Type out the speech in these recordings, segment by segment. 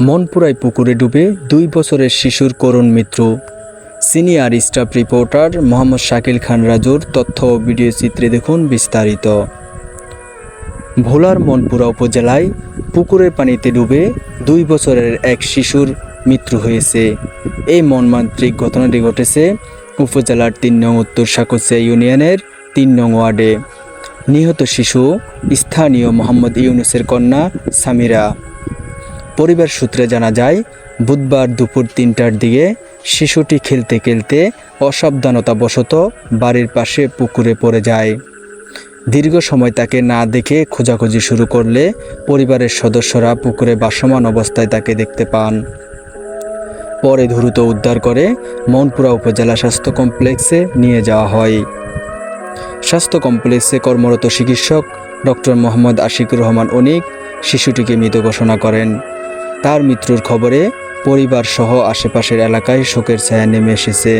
মনপুরায় পুকুরে ডুবে 2 বছরের শিশুর করুণ মৃত্যু। Senior staff reporter Mohammad Shakil Khan রাজুর তথ্য ও ভিডিও চিত্রে দেখুন বিস্তারিত। ভোলার মনপুরা উপজেলায় পুকুরের পানিতে ডুবে 2 বছরের এক শিশুর মৃত্যু হয়েছে। এই মর্মান্তিক ঘটনাটি ঘটেছে উপজেলার 3 নং উত্তর সাকুচিয়া ইউনিয়নের 3 নং ওয়ার্ডে। নিহত শিশু স্থানীয় মোহাম্মদ ইউনুসের কন্যা সামিরা। পরিবার সূত্রে জানা যায়, বুধবার দুপুর 3টার দিকে শিশুটি খেলতে খেলতে অসাবধানতাবশত বাড়ির পাশে পুকুরে পড়ে যায়। দীর্ঘ সময় তাকে না দেখে খোঁজাখুঁজি শুরু করলে পরিবারের সদস্যরা পুকুরে ভাসমান অবস্থায় তাকে দেখতে পান। পরে দ্রুত উদ্ধার করে মনপুরা উপজেলা স্বাস্থ্য কমপ্লেক্সে নিয়ে যাওয়া হয়। স্বাস্থ্য কমপ্লেক্সে কর্মরত চিকিৎসক ডক্টর মোহাম্মদ আশিকুর রহমান অনিক শিশুটিকে মৃত ঘোষণা করেন। তার মৃত্যুর খবরে পরিবার সহ আশেপাশের এলাকায় শোকের ছায়া নেমে এসেছে।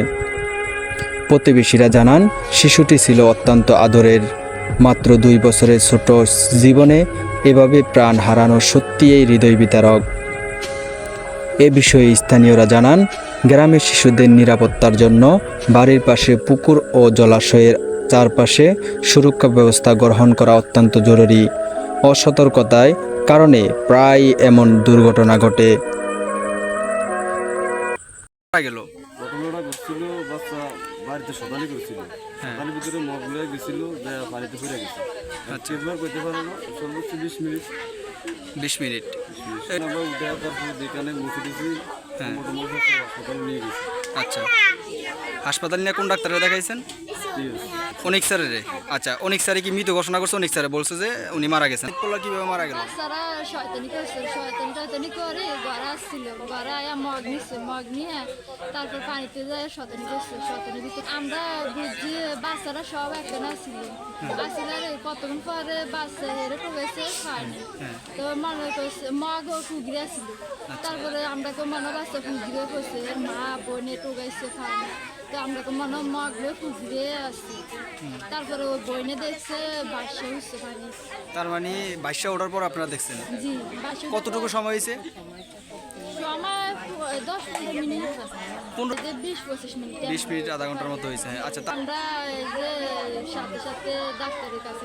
প্রতিবেশীরা জানান, শিশুটি ছিল অত্যন্ত আদরের। মাত্র 2 বছরের ছোট জীবনে এভাবে প্রাণ হারানো সত্যিই হৃদয় বিতারক। এ বিষয়ে স্থানীয়রা জানান, গ্রামের শিশুদের নিরাপত্তার জন্য বাড়ির পাশে পুকুর ও জলাশয়ের চারপাশে সুরক্ষা ব্যবস্থা গ্রহণ করা অত্যন্ত জরুরি। অসতর্কতার কারণে প্রায় এমন দুর্ঘটনা ঘটে। ঘটনাটা ঘটছিল, বাচ্চা বাড়িতে সকালে করছিল, সকালের ভিতরে মগলে গেছিল, বাড়িতে ফিরে গেছে। ট্রিটমেন্ট করতে পারে না, সর্বোচ্চ 20 মিনিট। আমরা উঠে তারপরে যেখানে মুছে দিয়েছি, মোটামুটি হাসপাতালে নিয়ে গেছি। আচ্ছা, হাসপাতাল নিয়ে কোন ডাক্তারে দেখাইছেন? অনিক স্যারের। আচ্ছা, অনিক স্যারে কি মৃত ঘোষণা করছে? অনিক স্যারে বলছে যে উনি মারা গেছেন। কিভাবে মারা গেল? শয়তানি করে ঘরে আসছিল, ঘরে আয়া মগ নিচ্ছে, মগ নিয়ে তারপর পানিতে যায় শয়তানি করছে। আমরা বুঝছি বাচ্চারা সব একখানে আসছিল, কতক্ষণ পরে বাচ্চা হেরে টোকেছে, খায়নি। তো মনে করছে মগ ও ফুগিরে আসছিল। তারপরে আমরা মনে বাচ্চা ফুগিরে করছে, মা বোনে টোকাইছে, খায়নি। তো আমরা মনে মগলে ফুগিরে আসছি। তারপরে ওই বইনে দেখছে বাচ্চা হচ্ছে পানি। তার মানে বাচ্চা ওঠার পর আপনারা দেখছেন? জি। কতটুকু সময় হয়েছে? সময় 10-15 মিনিট, 20-25 মিনিট, 20 মিনিট, আধা ঘন্টার মতো হয়েছে। আচ্ছা, আমরা এই যে সাথে সাথে ডাক্তারের কাছে